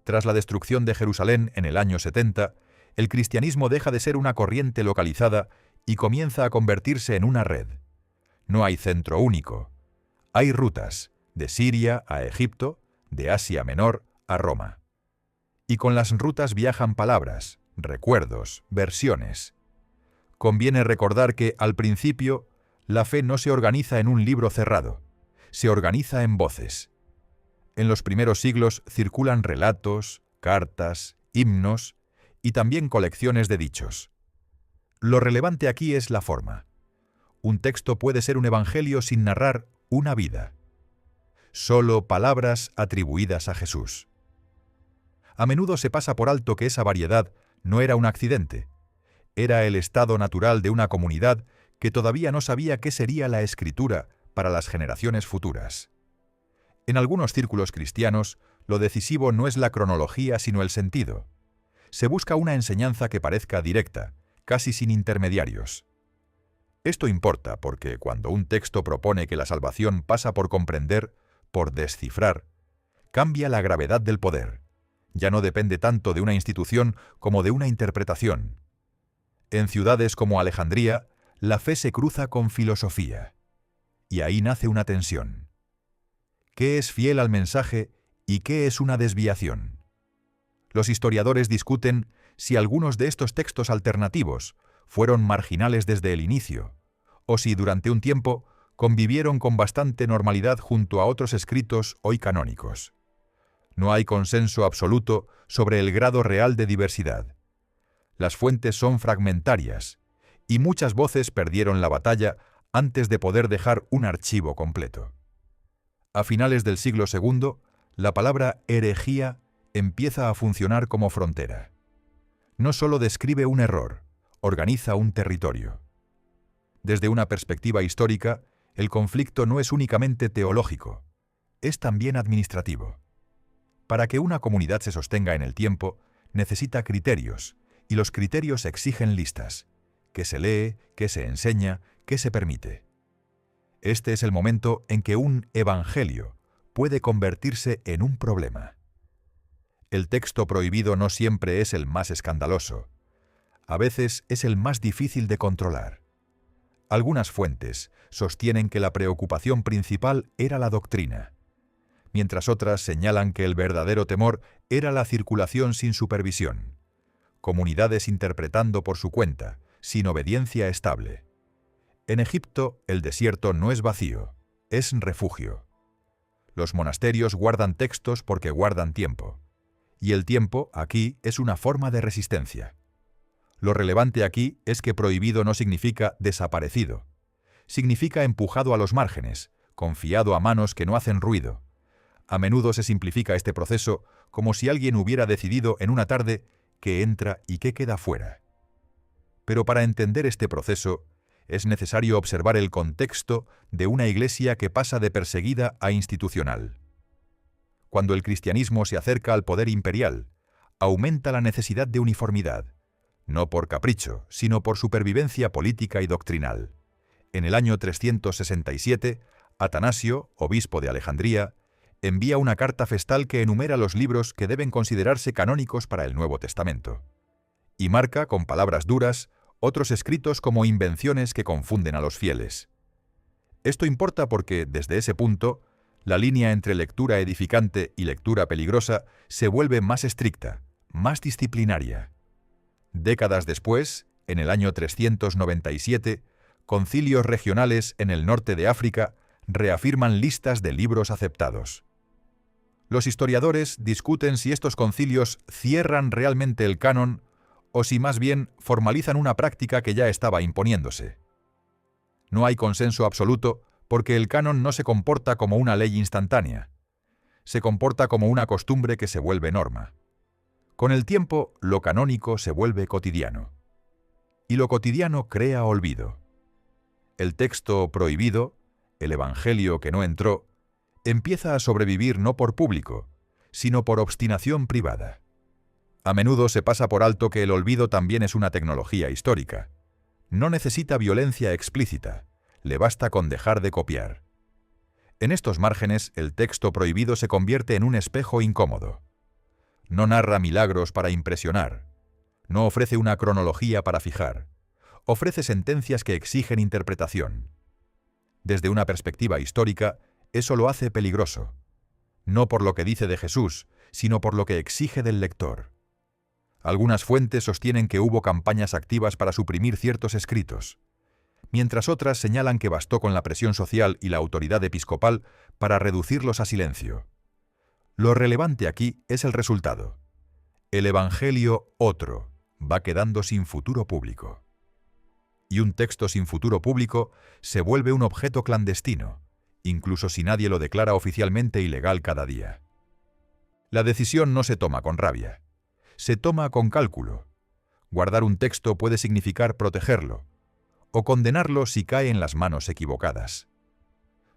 Tras la destrucción de Jerusalén en el año 70, el cristianismo deja de ser una corriente localizada y comienza a convertirse en una red. No hay centro único. Hay rutas, de Siria a Egipto, de Asia Menor a Roma. Y con las rutas viajan palabras, recuerdos, versiones. Conviene recordar que, al principio, la fe no se organiza en un libro cerrado, se organiza en voces. En los primeros siglos circulan relatos, cartas, himnos y también colecciones de dichos. Lo relevante aquí es la forma. Un texto puede ser un evangelio sin narrar una vida. Solo palabras atribuidas a Jesús. A menudo se pasa por alto que esa variedad no era un accidente. Era el estado natural de una comunidad que todavía no sabía qué sería la Escritura para las generaciones futuras. En algunos círculos cristianos, lo decisivo no es la cronología sino el sentido. Se busca una enseñanza que parezca directa, casi sin intermediarios. Esto importa porque cuando un texto propone que la salvación pasa por comprender, por descifrar, cambia la gravedad del poder. Ya no depende tanto de una institución como de una interpretación. En ciudades como Alejandría, la fe se cruza con filosofía. Y ahí nace una tensión. ¿Qué es fiel al mensaje y qué es una desviación? Los historiadores discuten si algunos de estos textos alternativos fueron marginales desde el inicio, o si durante un tiempo convivieron con bastante normalidad junto a otros escritos hoy canónicos. No hay consenso absoluto sobre el grado real de diversidad. Las fuentes son fragmentarias, y muchas voces perdieron la batalla antes de poder dejar un archivo completo. A finales del siglo II, la palabra herejía empieza a funcionar como frontera. No solo describe un error, organiza un territorio. Desde una perspectiva histórica, el conflicto no es únicamente teológico, es también administrativo. Para que una comunidad se sostenga en el tiempo, necesita criterios, y los criterios exigen listas. ¿Qué se lee? ¿Qué se enseña? ¿Qué se permite? Este es el momento en que un evangelio puede convertirse en un problema. El texto prohibido no siempre es el más escandaloso. A veces es el más difícil de controlar. Algunas fuentes sostienen que la preocupación principal era la doctrina, mientras otras señalan que el verdadero temor era la circulación sin supervisión, comunidades interpretando por su cuenta, sin obediencia estable. En Egipto, el desierto no es vacío, es refugio. Los monasterios guardan textos porque guardan tiempo, y el tiempo, aquí, es una forma de resistencia. Lo relevante aquí es que prohibido no significa desaparecido. Significa empujado a los márgenes, confiado a manos que no hacen ruido. A menudo se simplifica este proceso como si alguien hubiera decidido en una tarde qué entra y qué queda fuera. Pero para entender este proceso, es necesario observar el contexto de una iglesia que pasa de perseguida a institucional. Cuando el cristianismo se acerca al poder imperial, aumenta la necesidad de uniformidad, no por capricho, sino por supervivencia política y doctrinal. En el año 367, Atanasio, obispo de Alejandría, envía una carta festal que enumera los libros que deben considerarse canónicos para el Nuevo Testamento, y marca, con palabras duras, otros escritos como invenciones que confunden a los fieles. Esto importa porque, desde ese punto, la línea entre lectura edificante y lectura peligrosa se vuelve más estricta, más disciplinaria. Décadas después, en el año 397, concilios regionales en el norte de África reafirman listas de libros aceptados. Los historiadores discuten si estos concilios cierran realmente el canon o si más bien formalizan una práctica que ya estaba imponiéndose. No hay consenso absoluto porque el canon no se comporta como una ley instantánea. Se comporta como una costumbre que se vuelve norma. Con el tiempo, lo canónico se vuelve cotidiano. Y lo cotidiano crea olvido. El texto prohibido, el evangelio que no entró, empieza a sobrevivir no por público, sino por obstinación privada. A menudo se pasa por alto que el olvido también es una tecnología histórica. No necesita violencia explícita, le basta con dejar de copiar. En estos márgenes, el texto prohibido se convierte en un espejo incómodo. No narra milagros para impresionar. No ofrece una cronología para fijar. Ofrece sentencias que exigen interpretación. Desde una perspectiva histórica, eso lo hace peligroso. No por lo que dice de Jesús, sino por lo que exige del lector. Algunas fuentes sostienen que hubo campañas activas para suprimir ciertos escritos, mientras otras señalan que bastó con la presión social y la autoridad episcopal para reducirlos a silencio. Lo relevante aquí es el resultado. El Evangelio otro va quedando sin futuro público. Y un texto sin futuro público se vuelve un objeto clandestino, incluso si nadie lo declara oficialmente ilegal cada día. La decisión no se toma con rabia, se toma con cálculo. Guardar un texto puede significar protegerlo, o condenarlo si cae en las manos equivocadas.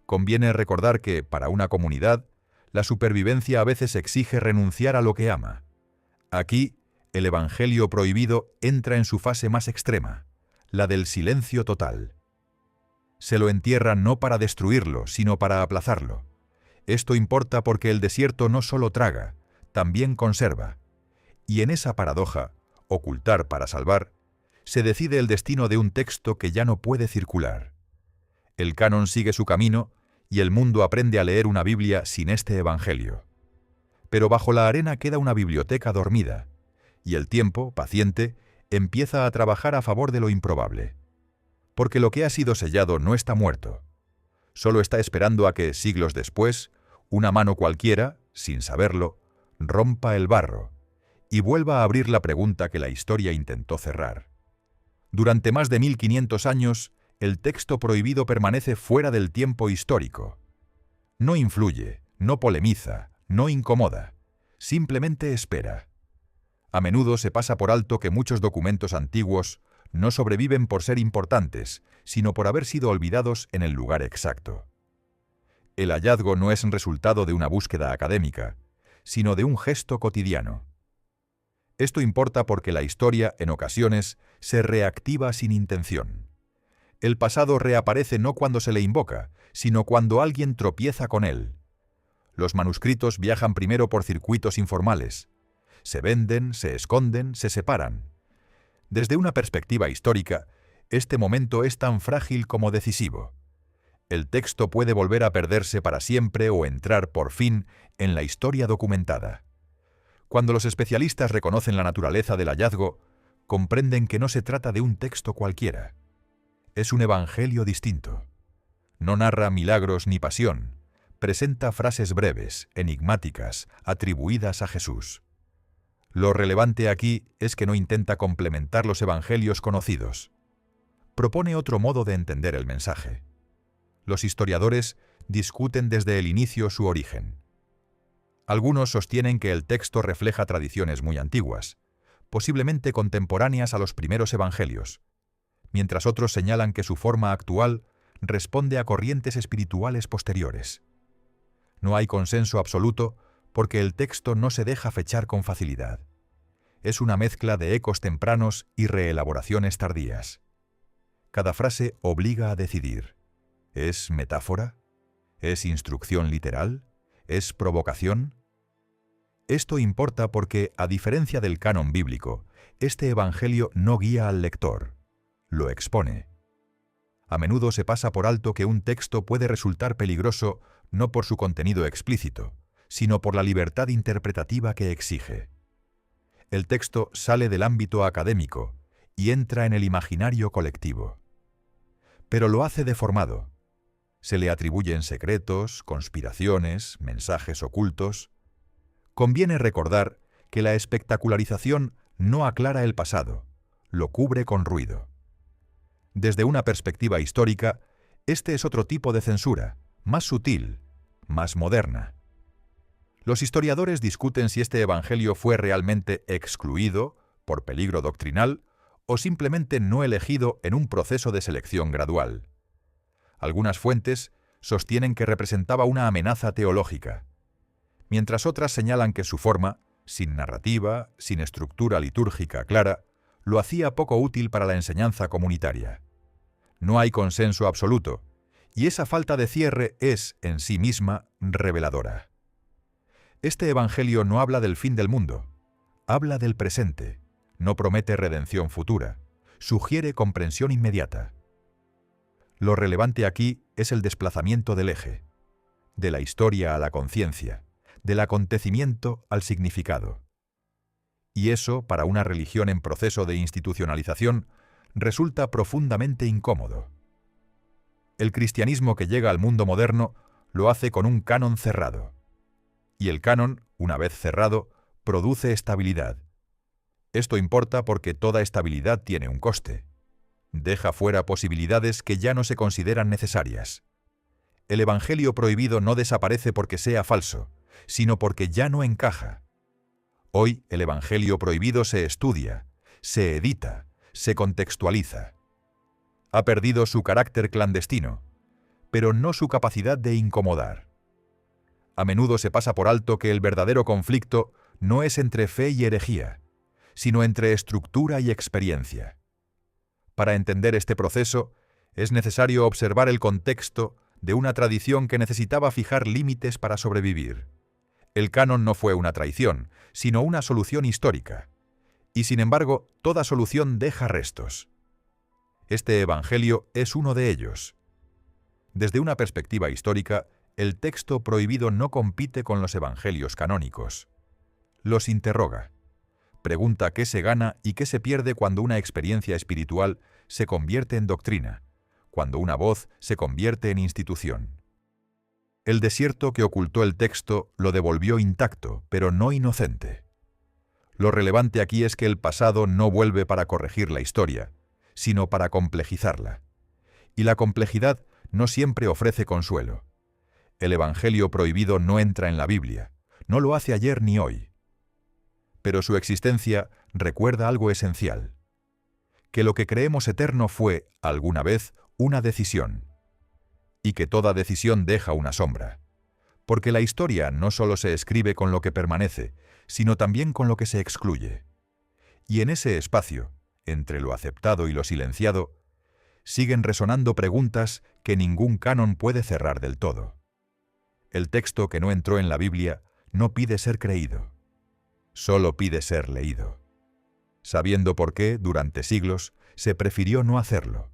Conviene recordar que, para una comunidad, la supervivencia a veces exige renunciar a lo que ama. Aquí, el Evangelio prohibido entra en su fase más extrema, la del silencio total. Se lo entierra no para destruirlo, sino para aplazarlo. Esto importa porque el desierto no solo traga, también conserva. Y en esa paradoja, ocultar para salvar, se decide el destino de un texto que ya no puede circular. El canon sigue su camino y el mundo aprende a leer una Biblia sin este Evangelio. Pero bajo la arena queda una biblioteca dormida, y el tiempo, paciente, empieza a trabajar a favor de lo improbable. Porque lo que ha sido sellado no está muerto. Solo está esperando a que, siglos después, una mano cualquiera, sin saberlo, rompa el barro y vuelva a abrir la pregunta que la historia intentó cerrar. Durante más de 1500 años, el texto prohibido permanece fuera del tiempo histórico. No influye, no polemiza, no incomoda, simplemente espera. A menudo se pasa por alto que muchos documentos antiguos no sobreviven por ser importantes, sino por haber sido olvidados en el lugar exacto. El hallazgo no es resultado de una búsqueda académica, sino de un gesto cotidiano. Esto importa porque la historia, en ocasiones, se reactiva sin intención. El pasado reaparece no cuando se le invoca, sino cuando alguien tropieza con él. Los manuscritos viajan primero por circuitos informales. Se venden, se esconden, se separan. Desde una perspectiva histórica, este momento es tan frágil como decisivo. El texto puede volver a perderse para siempre o entrar, por fin, en la historia documentada. Cuando los especialistas reconocen la naturaleza del hallazgo, comprenden que no se trata de un texto cualquiera. Es un evangelio distinto. No narra milagros ni pasión. Presenta frases breves, enigmáticas, atribuidas a Jesús. Lo relevante aquí es que no intenta complementar los evangelios conocidos. Propone otro modo de entender el mensaje. Los historiadores discuten desde el inicio su origen. Algunos sostienen que el texto refleja tradiciones muy antiguas, posiblemente contemporáneas a los primeros evangelios, mientras otros señalan que su forma actual responde a corrientes espirituales posteriores. No hay consenso absoluto porque el texto no se deja fechar con facilidad. Es una mezcla de ecos tempranos y reelaboraciones tardías. Cada frase obliga a decidir. ¿Es metáfora? ¿Es instrucción literal? ¿Es provocación? Esto importa porque, a diferencia del canon bíblico, este evangelio no guía al lector, lo expone. A menudo se pasa por alto que un texto puede resultar peligroso no por su contenido explícito, sino por la libertad interpretativa que exige. El texto sale del ámbito académico y entra en el imaginario colectivo. Pero lo hace deformado. Se le atribuyen secretos, conspiraciones, mensajes ocultos. Conviene recordar que la espectacularización no aclara el pasado, lo cubre con ruido. Desde una perspectiva histórica, este es otro tipo de censura, más sutil, más moderna. Los historiadores discuten si este evangelio fue realmente excluido, por peligro doctrinal, o simplemente no elegido en un proceso de selección gradual. Algunas fuentes sostienen que representaba una amenaza teológica, mientras otras señalan que su forma, sin narrativa, sin estructura litúrgica clara, lo hacía poco útil para la enseñanza comunitaria. No hay consenso absoluto, y esa falta de cierre es, en sí misma, reveladora. Este evangelio no habla del fin del mundo, habla del presente, no promete redención futura, sugiere comprensión inmediata. Lo relevante aquí es el desplazamiento del eje, de la historia a la conciencia, del acontecimiento al significado. Y eso, para una religión en proceso de institucionalización, resulta profundamente incómodo. El cristianismo que llega al mundo moderno lo hace con un canon cerrado. Y el canon, una vez cerrado, produce estabilidad. Esto importa porque toda estabilidad tiene un coste. Deja fuera posibilidades que ya no se consideran necesarias. El evangelio prohibido no desaparece porque sea falso, sino porque ya no encaja. Hoy el evangelio prohibido se estudia, se edita, se contextualiza. Ha perdido su carácter clandestino, pero no su capacidad de incomodar. A menudo se pasa por alto que el verdadero conflicto no es entre fe y herejía, sino entre estructura y experiencia. Para entender este proceso, es necesario observar el contexto de una tradición que necesitaba fijar límites para sobrevivir. El canon no fue una traición, sino una solución histórica. Y sin embargo, toda solución deja restos. Este evangelio es uno de ellos. Desde una perspectiva histórica, el texto prohibido no compite con los evangelios canónicos. Los interroga. Pregunta qué se gana y qué se pierde cuando una experiencia espiritual se convierte en doctrina, cuando una voz se convierte en institución. El desierto que ocultó el texto lo devolvió intacto, pero no inocente. Lo relevante aquí es que el pasado no vuelve para corregir la historia, sino para complejizarla. Y la complejidad no siempre ofrece consuelo. El evangelio prohibido no entra en la Biblia, no lo hace ayer ni hoy. Pero su existencia recuerda algo esencial: que lo que creemos eterno fue, alguna vez, una decisión, y que toda decisión deja una sombra, porque la historia no solo se escribe con lo que permanece, sino también con lo que se excluye. Y en ese espacio, entre lo aceptado y lo silenciado, siguen resonando preguntas que ningún canon puede cerrar del todo. El texto que no entró en la Biblia no pide ser creído, solo pide ser leído, sabiendo por qué, durante siglos, se prefirió no hacerlo.